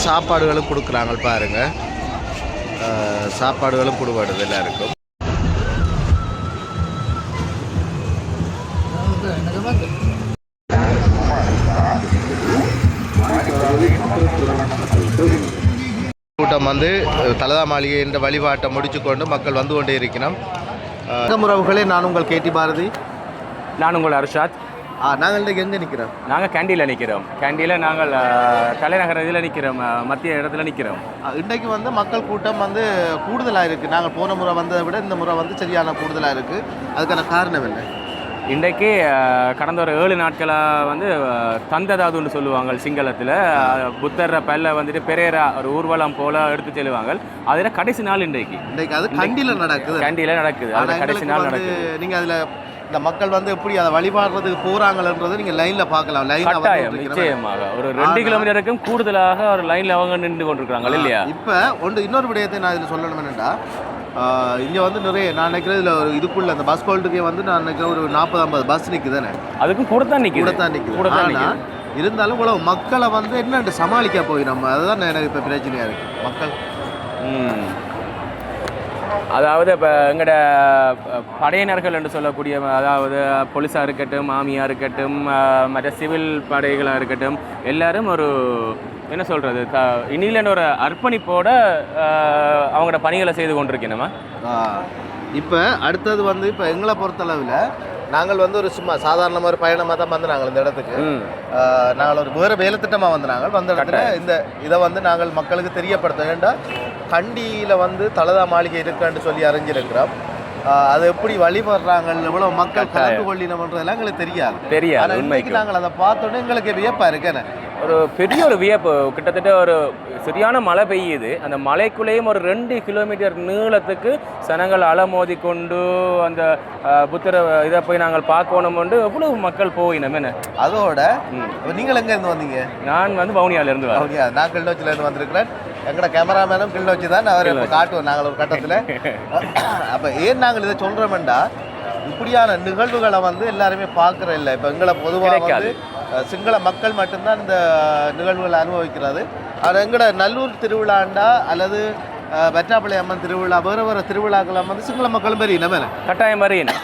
சாப்பாடுகளும் கொடுக்குறாங்க பாருங்கள். சாப்பாடுகளும் கொடுபடுது எல்லாருக்கும். கூட்டம் வந்து தலதா மாளிகை என்ற வழிபாட்டை முடிச்சு கொண்டு மக்கள் வந்து கொண்டே இருக்கணும். உறவுகளே, நான் உங்கள் கேடி பாரதி. நான் உங்கள் அர்ஷாத். நாங்கள் இன்றைக்கு எங்கே நிற்கிறோம்? நாங்கள் கேண்டியில் நிற்கிறோம். கேண்டியில் நாங்கள் தலைநகர இதில் நிற்கிறோம், மத்திய இடத்துல நிற்கிறோம். இன்றைக்கு வந்து மக்கள் கூட்டம் வந்து கூடுதலாக இருக்குது. நாங்கள் போன முறை வந்ததை விட இந்த முறை வந்து சரியான கூடுதலாக இருக்குது. அதுக்கான காரணம் என்ன? இன்றைக்கு கடந்த ஒரு 7 நாட்களாக வந்து தந்ததாதுன்னு சொல்லுவாங்க சிங்களத்தில். புத்தர் பல்ல வந்துட்டு பெரேரா ஒரு ஊர்வலம் போல் எடுத்து செல்லுவாங்க. அதில் கடைசி நாள் இன்றைக்கு அது கண்டியில் நடக்குது. கண்டியில் நடக்குது. அதில் கடைசி நாள் நடக்குது. நீங்கள் அதில் இந்த மக்கள் வந்து எப்படி அதை வழிபாடுறதுக்கு போகிறாங்கன்றது நீங்கள் லைனில் பார்க்கலாம். நிச்சயமாக ஒரு 2 கிலோமீட்டருக்கும் கூடுதலாக ஒரு லைனில் அவங்க நின்று கொண்டிருக்கிறாங்க இல்லையா? இப்போ இன்னொரு விடயத்தை நான் இதில் சொல்லணும் என்னென்னா, இங்கே வந்து நிறைய நான் நினைக்கிறேன் இதில் ஒரு இதுக்குள்ள அந்த பஸ் கோல்ட்டுக்கே வந்து நான் நினைக்கிறேன் ஒரு 40-50 பஸ் நிற்குதானே. அதுக்கும் கூட தான் நிற்குது. ஆனால் இருந்தாலும் இவ்வளோ மக்களை வந்து என்னென்று சமாளிக்க போய் நம்ம அதுதான் எனக்கு இப்போ பிரச்சனையாக இருக்குது. மக்கள் அதாவது இப்போ எங்களோட படையினர்கள் என்று சொல்லக்கூடிய, அதாவது போலீஸாக இருக்கட்டும், ஆர்மியாக இருக்கட்டும், மற்ற சிவில் படைகளாக இருக்கட்டும், எல்லாரும் ஒரு என்ன சொல்கிறது இன்னிலன்னு ஒரு அர்ப்பணிப்போடு அவங்களோட பணிகளை செய்து கொண்டிருக்கணுமா. இப்போ அடுத்தது வந்து இப்போ எங்களை பொறுத்தளவில் நாங்கள் வந்து ஒரு சும்மா சாதாரணமாக ஒரு பயணமாக தான் வந்து நாங்கள் இந்த இடத்துக்கு நாங்கள் ஒரு வேறு வேலை திட்டமாக வந்து நாங்கள் வந்த இடத்துல இதை வந்து நாங்கள் மக்களுக்கு தெரியப்படுத்த வேண்டாம். கண்டியில் வந்து தலதா மாளிகை இருக்குன்னு சொல்லி அறிஞ்சிருக்கிறோம். அதை எப்படி வழிபடுறாங்க, எவ்வளோ மக்கள் கலந்து கொள்ளினோம்ன்றதெல்லாம் எங்களுக்கு தெரியாது. உண்மைக்கு நாங்கள் அதை பார்த்தோன்னே எங்களுக்கு வியப்பாக இருக்கேன்னு ஒரு பெரிய ஒரு வியப்பு. கிட்டத்தட்ட ஒரு சரியான மழை பெய்யுது. அந்த மலைக்குள்ளேயும் ஒரு 2 கிலோமீட்டர் நீளத்துக்கு சனங்கள் அலமோதி கொண்டு அந்த புத்தரை இதை போய் நாங்கள் பார்க்கணும் கொண்டு எவ்வளவு மக்கள் போயினோம். என்ன அதோட நீங்கள் எங்கேருந்து வந்தீங்க? நான் வந்து வவுனியாவிலேருந்து வரேன். நான் கிளிநொச்சியிலேருந்து வந்திருக்கிறேன். எங்களோட கேமராமேனும் கிளிநொச்சி தான். அவர் இப்போ காட்டுவோம் நாங்கள் ஒரு கட்டத்தில். அப்போ ஏன் நாங்கள் இதை சொல்கிறோம்டா, இப்படியான நிகழ்வுகளை வந்து எல்லாருமே பார்க்குற இல்லை. இப்போ எங்களை பொதுவாக வந்து சிங்கள மக்கள் மட்டும்தான் இந்த நிகழ்வுகளை அனுபவிக்கிறது. அது எங்களோட நல்லூர் திருவிழாண்டா அல்லது வெற்றாப்பள்ளி அம்மன் திருவிழா, வேறு திருவிழாக்களை வந்து சிங்கள மக்களும் வரையினம். கட்டாயம் வரையினம்.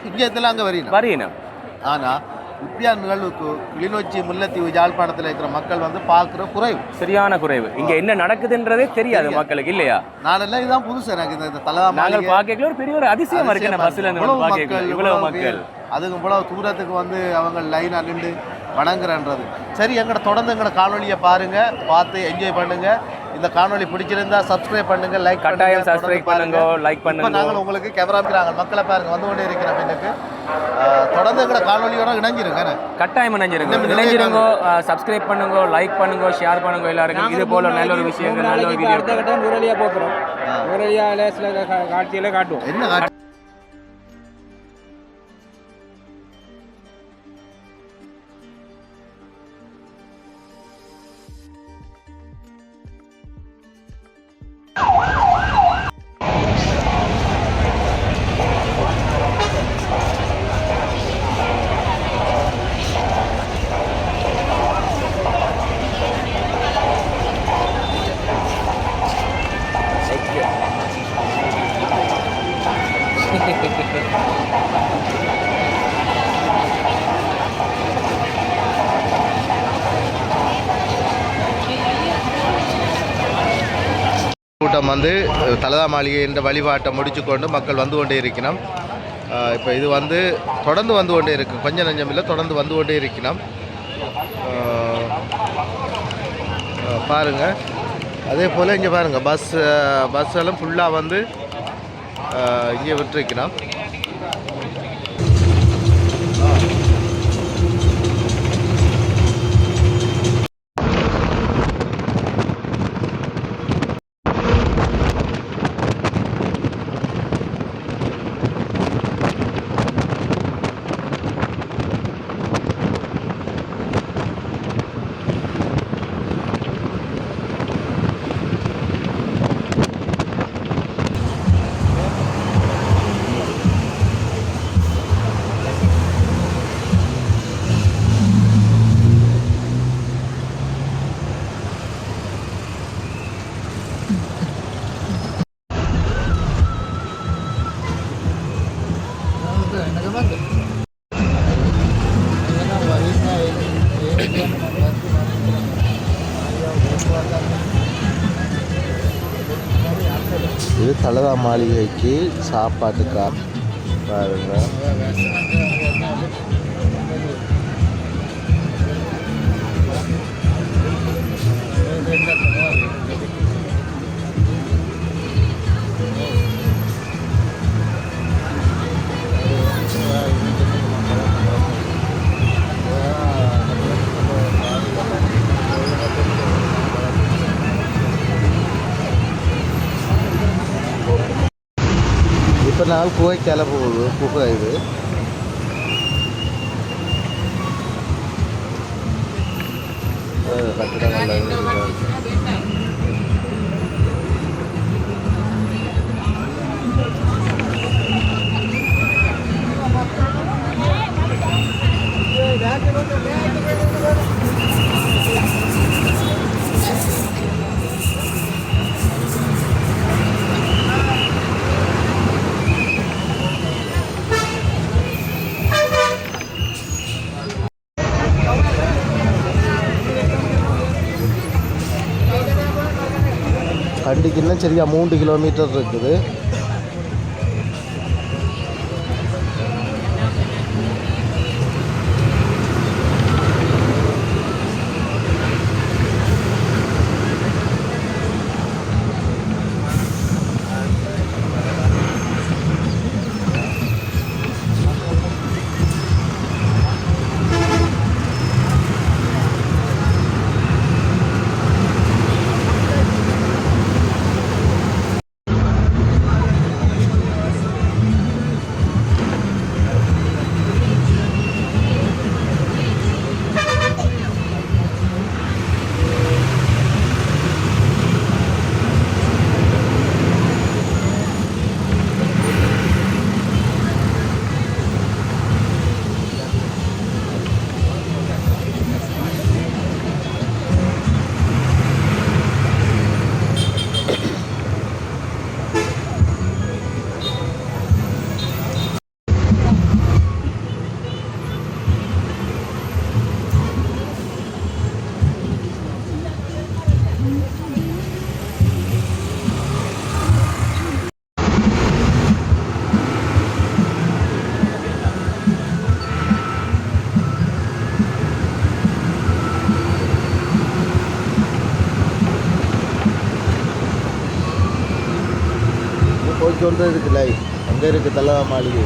இங்கே இதெல்லாம் அங்கே வரையினம். ஆனால் இப்படியான நிகழ்வுக்கு கிளிநொச்சி, முல்லைத்தீவு, யாழ்ப்பாணத்தில் இருக்கிற மக்கள் வந்து பார்க்குற குறைவு, சரியான குறைவு. இங்கே என்ன நடக்குதுன்றதே தெரியாது மக்களுக்கு இல்லையா? நானெல்லாம் இதுதான் புதுசு எனக்கு. இந்த தலதா நாங்கள் பார்க்கல ஒரு பெரிய ஒரு அதிசயம் இருக்கு. பஸ்ஸில் இவ்வளவு மக்கள், அதுக்கு இவ்வளவு தூரத்துக்கு வந்து அவங்க லைனாக நின்று வணங்குறன்றது. சரி, தொடர்ந்து எங்களோட காணொலியை பாருங்கள், பார்த்து என்ஜாய் பண்ணுங்கள். இந்த காணொலி பிடிச்சிருந்தா சப்ஸ்கிரைப் பண்ணுங்க, லைக் கட்டாயம் சப்ஸ்கிரைப் பண்ணுங்க, லைக் பண்ணுங்க. நாங்கள் உங்களுக்கு கேமரா இருக்கிறாங்க, மக்களை பாருங்க வந்து கொண்டே இருக்கிற பின்னுக்கு தொடர்ந்து எங்களோட காணொலியோட இணைஞ்சிருங்க. கட்டாயம் இணைஞ்சிருங்க, சப்ஸ்கிரைப் பண்ணுங்க, லைக் பண்ணுங்க, ஷேர் பண்ணுங்க. எல்லாருக்கும் இது போல நல்ல ஒரு விஷயங்கள், நல்ல ஒரு வீடியோ. அடுத்த கட்டம் நுரலியா போகிறோம். நுரலியால சில காட்சிகளை காட்டுவோம். என்ன கூட்டம் வந்து தலதா மாளிகை என்ற வழிபாட்டை முடிச்சு கொண்டு மக்கள் வந்து கொண்டே இருக்கணும். இப்போ இது வந்து தொடர்ந்து வந்து கொண்டே இருக்கு, கொஞ்சம் நஞ்சம் இல்லை, தொடர்ந்து வந்து கொண்டே இருக்கணும். பாருங்கள், அதே போல் இங்கே பாருங்கள் பஸ் எல்லாம் ஃபுல்லாக வந்து இங்கே விட்டுருக்கணும். இது தலதா மாளிகைக்கு சாப்பாட்டுக்கா பாருங்க. இப்போ நாள் குகைக்கால போகுது. குகை இது கட்டிடங்கள். கண்டிக்கு இன்னும் சரியா 3 கிலோமீட்டர் இருக்குது. போய்க்கொண்டு இருக்குல்ல, அங்கே இருக்குது தலதா மாளிகை.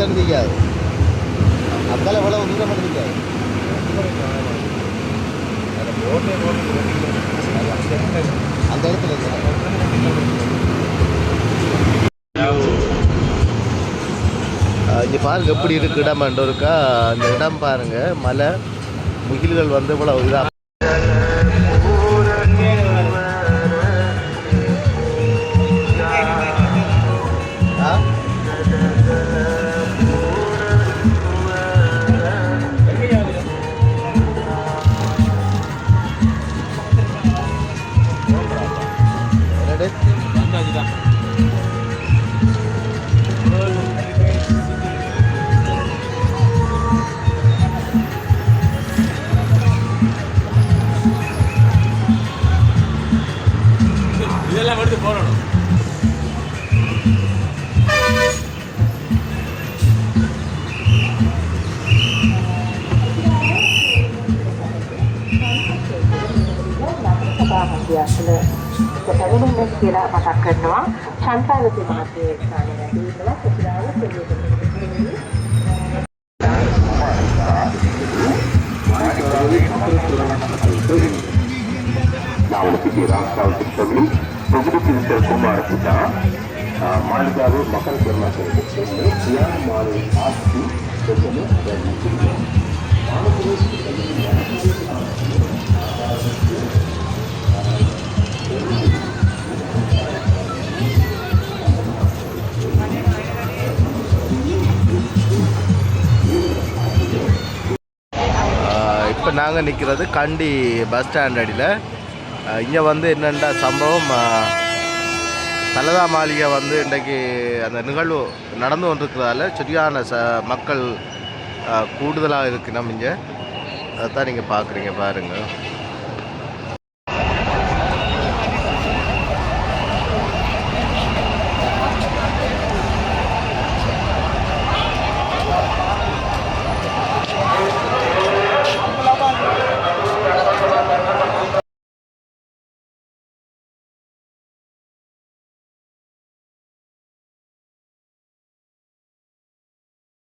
எடுத்திக்காது, அந்தால எவ்வளோ தூரம் எடுத்திக்காது. அந்த இடத்துல இங்கே பாருங்க எப்படி இருக்கு இடம் இருக்கா. அந்த இடம் பாருங்க, மலை முகில்கள் வந்து இவ்வளோ இதாக අසල පැමිණෙන්නේ කියලා මතක් කරනවා. චන්තාවති මහත්මිය ස්ථානය ලැබීමලා සුපිරාව සෙවියටි. ನಾವೊಂದಿಗೆ ರಾಷ್ಟ್ರದಲ್ಲಿ ಪ್ರಗತಿಯ ಕುಮಾರ ಪುಟ ಮಾಳಿಗಾರು ಮಕರ ಕರ್ನಾಟಕದಲ್ಲಿ ಸಿಯಾ ಮಾಳಿ ಆಸ್ತಿ இப்போ நாங்கள் நிற்கிறது கண்டி பஸ் ஸ்டாண்ட் அடியில். இங்கே வந்து என்னென்ன சம்பவம், தலதா மாளிகை வந்து இன்றைக்கு அந்த நிகழ்வு நடந்து கொண்டிருக்கிறதால சரியான மக்கள் கூடுதலாக இருக்கு நம்ம இங்கே. அதைத்தான் நீங்கள் பார்க்குறீங்க பாருங்கள்.